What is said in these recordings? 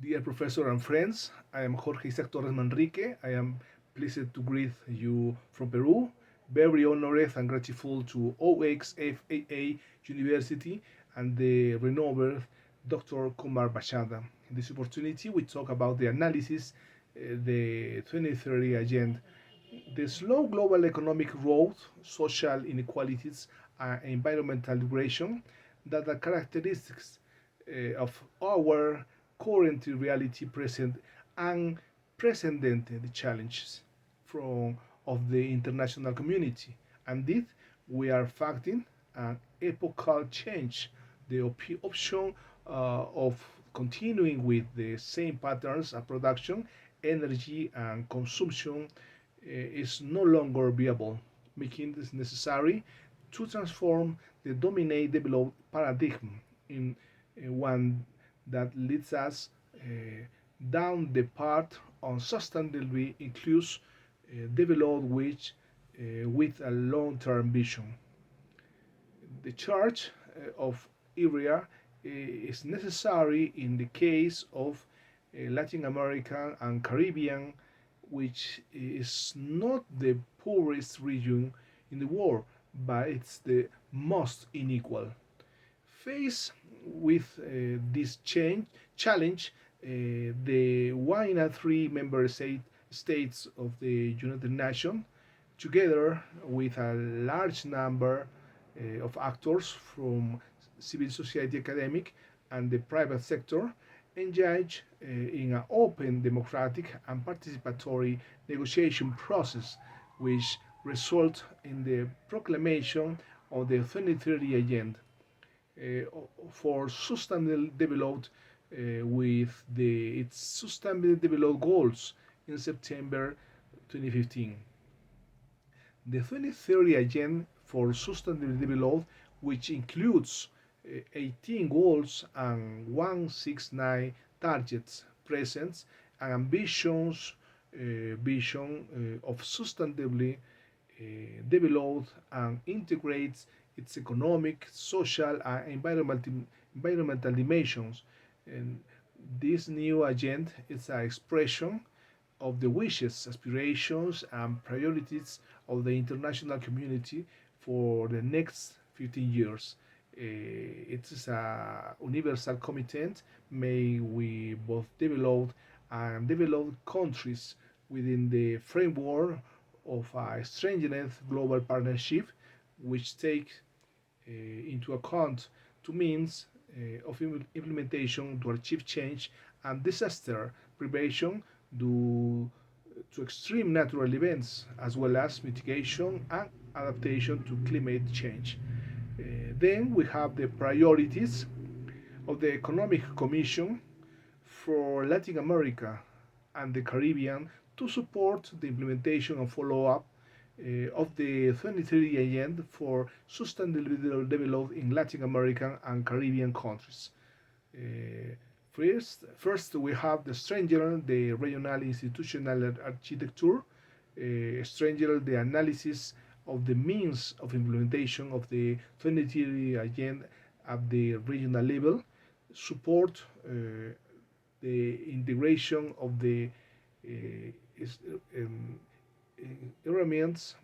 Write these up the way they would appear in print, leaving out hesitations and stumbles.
Dear professor and friends, I am Jorge Isaac Torres Manrique. I am pleased to greet you from Peru. Very honored and grateful to OXFAA University and the renowned Dr. Kumar Bashada. In this opportunity, we talk about the analysis, the 2030 agenda. The slow global economic growth, social inequalities, and environmental degradation that are characteristics of our current reality present unprecedented challenges from of the international community. Indeed, we are facing an epochal change. The option of continuing with the same patterns of production, energy, and consumption is no longer viable, making it necessary to transform the dominant developed paradigm in one that leads us down the path on sustainably includes developed which with a long-term vision. The charge of area is necessary in the case of Latin America and Caribbean, which is not the poorest region in the world, but it's the most unequal. Faced with this challenge, the one and three member states of the United Nations, together with a large number of actors from civil society, academic, and the private sector, engage in an open, democratic, and participatory negotiation process, which result in the proclamation of the 2030 Agenda for sustainable development with its sustainable development goals in September 2015. The 2030 Agenda for Sustainable Development, which includes 18 goals and 169 targets, presents an ambitious vision of sustainably developed and integrates its economic, social, and environmental dimensions. And this new agenda is an expression of the wishes, aspirations, and priorities of the international community for the next 15 years. It is a universal commitment made with both developed and developed countries within the framework of a stringent global partnership which takes into account two means of implementation to achieve change and disaster prevention due to extreme natural events, as well as mitigation and adaptation to climate change. Then we have the priorities of the Economic Commission for Latin America and the Caribbean to support the implementation and follow up of the 2030 Agenda for Sustainable Development in Latin American and Caribbean countries. Uh, first, we have the strengthen the regional institutional architecture, strengthen the analysis of the means of implementation of the 2030 agenda at the regional level, support the integration of the um, elements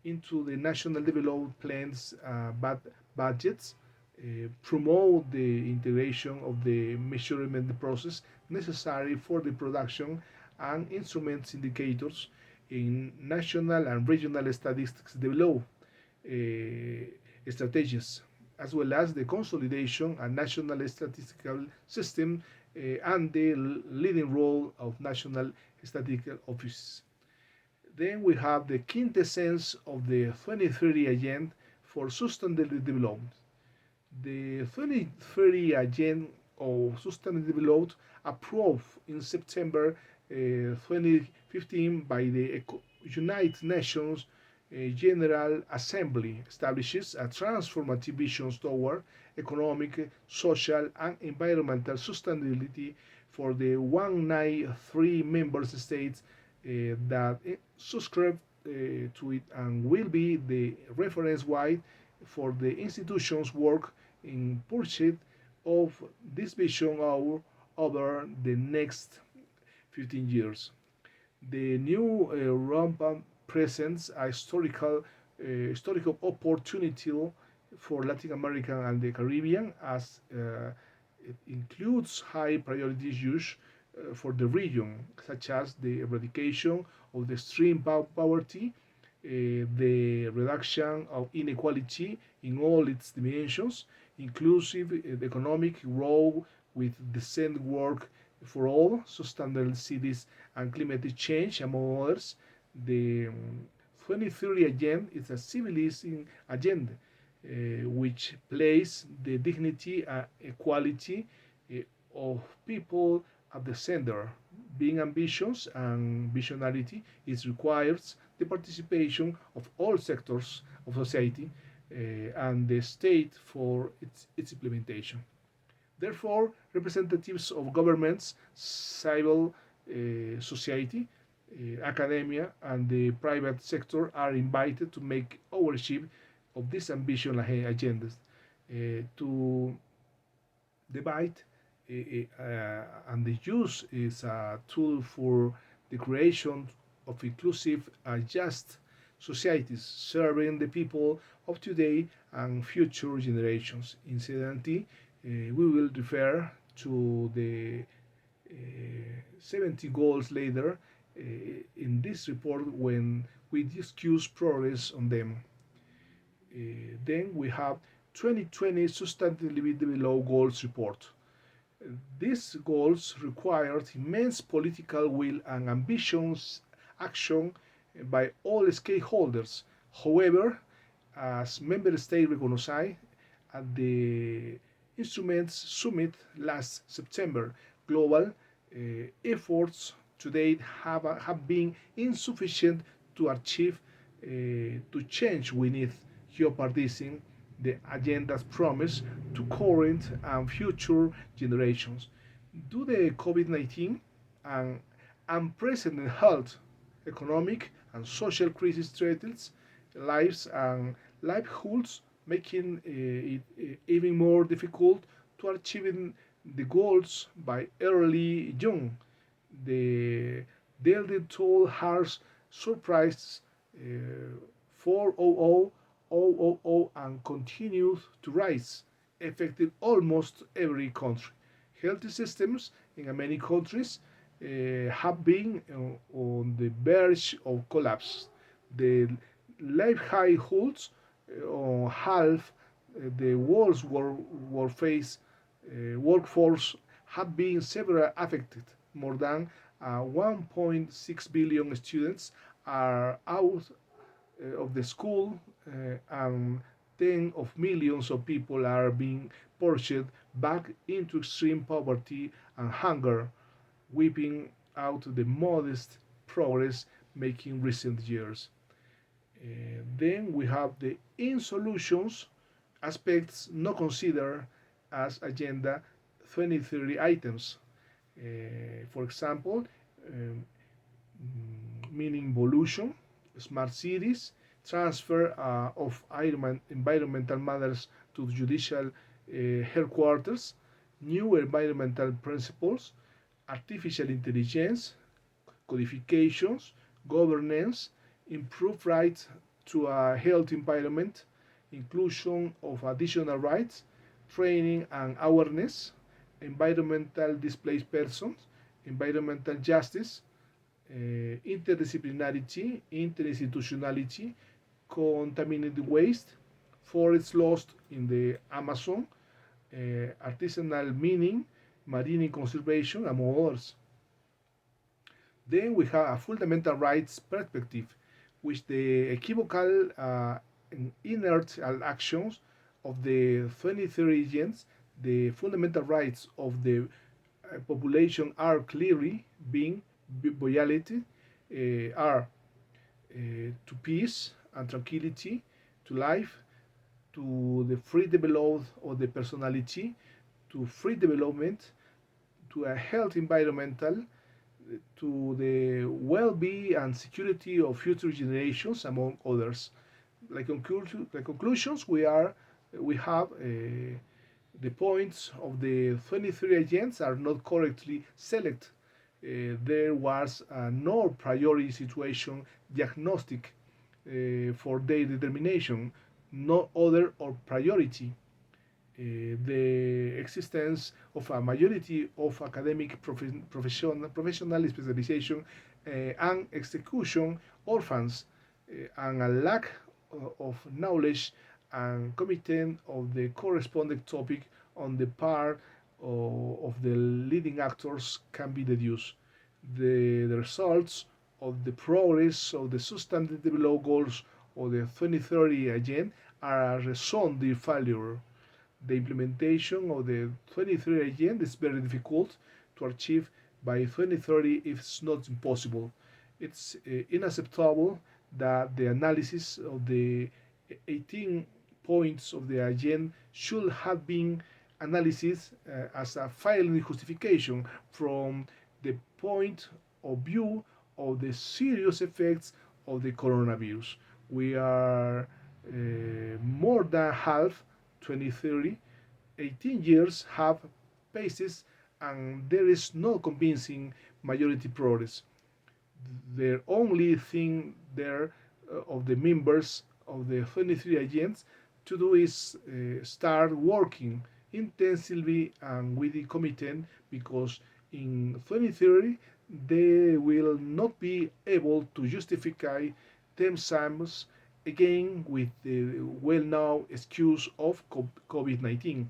into the national development plans budgets, promote the integration of the measurement process necessary for the production and instruments indicators in national and regional statistics develop strategies, as well as the consolidation and national statistical system and the leading role of national statistical offices. Then we have the quintessence of the 2030 Agenda for Sustainable Development. The 2030 Agenda of Sustainable Development, approved in September 2015 by the United Nations General Assembly, establishes a transformative vision toward economic, social, and environmental sustainability for the 193 member states that subscribe to it and will be the reference wide for the institution's work in pursuit of this vision over the next 15 years. The new rampant presents a historical opportunity for Latin America and the Caribbean, as it includes high priority issues for the region, such as the eradication of the extreme poverty, the reduction of inequality in all its dimensions, inclusive economic growth with decent work for all, sustainable cities, and climate change, among others. The 2030 agenda is a civilizing agenda which places the dignity and equality of people at the center. Being ambitious and visionarity, it requires the participation of all sectors of society and the state for its implementation. Therefore, representatives of governments, civil society, academia, and the private sector are invited to make ownership of this ambition agendas, to debate and the use is a tool for the creation of inclusive and just societies serving the people of today and future generations. Incidentally, we will refer to the 70 goals later in this report when we discuss progress on them. Then we have 2020 Sustainability Below Goals report. These goals required immense political will and ambitious action by all stakeholders. However, as member states recognized at the Instruments Summit last September, global efforts to date have been insufficient to achieve to change. We need geopartisan the agenda's promise to current and future generations. Due to COVID 19 and unprecedented health, economic, and social crisis threatens lives and livelihoods, making it even more difficult to achieve the goals by early June. The Delta toll has surprised 400,000 and continues to rise, affecting almost every country. Health systems in many countries have been on the verge of collapse. The livelihoods on half the world's workforce have been severely affected. More than 1.6 billion students are out of the school, and tens of millions of people are being pushed back into extreme poverty and hunger, wiping out the modest progress made in recent years. Then we have the in solutions aspects not considered as Agenda 2030 items. For example, um, meaning evolution, smart cities, transfer of environmental matters to judicial headquarters, new environmental principles, artificial intelligence, codifications, governance, improved rights to a healthy environment, inclusion of additional rights, training and awareness, environmental displaced persons, environmental justice, interdisciplinarity, interinstitutionality, contaminated waste, forests lost in the Amazon, artisanal mining, marine conservation, among others. Then we have a fundamental rights perspective, which the equivocal and inert actions of the 23 agents, the fundamental rights of the population are clearly being violated, are to peace and tranquility, to life, to the free development of the personality, to free development, to a healthy environmental, to the well-being and security of future generations, among others. Like conclusions, we have The points of the 23 agents are not correctly selected. There was no priority situation diagnostic for their determination, no order or priority. The existence of a majority of academic professional specialization and execution orphans and a lack of knowledge and commitment of the corresponding topic on the part of the leading actors can be deduced. The results of the progress of the substantive law goals of the 2030 agenda are a resounding failure. The implementation of the 2030 agenda is very difficult to achieve by 2030 if it's not impossible. It's unacceptable that the analysis of the 18 points of the agenda should have been analysis as a filing justification from the point of view of the serious effects of the coronavirus. We are more than half 2030, 18 years have passed and there is no convincing majority progress. The only thing there of the members of the 23 agents to do is start working intensively and with the commitment because in 2030 they will not be able to justify themselves again with the well-known excuse of COVID-19.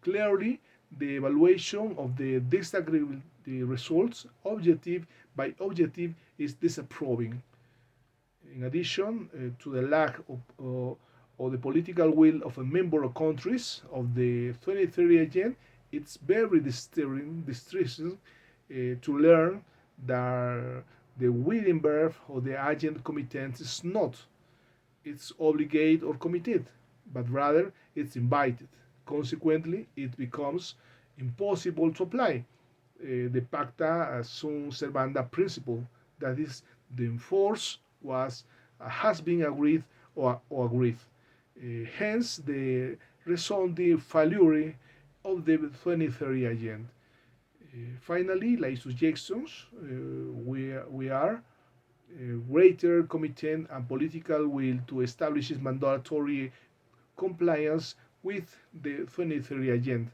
Clearly, the evaluation of the disagreeable results, objective by objective, is disapproving. In addition to the lack of the political will of a member of countries of the 2030 agenda, it's very distressing to learn that the willing verb of the agent commitment is not it's obligated or committed, but rather it's invited. Consequently, it becomes impossible to apply the pacta sunt servanda principle, that is, the enforce was has been agreed or agreed. Hence, the resounding failure of the 2030 agenda. Finally, like suggestions, we are greater commitment and political will to establish mandatory compliance with the 2030 agenda.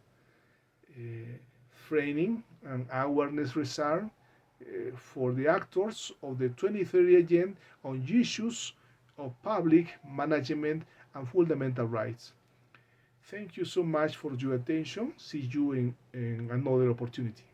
Uh, Training and awareness reserve for the actors of the 2030 agenda on issues of public management and fundamental rights. Thank you so much for your attention. See you in another opportunity.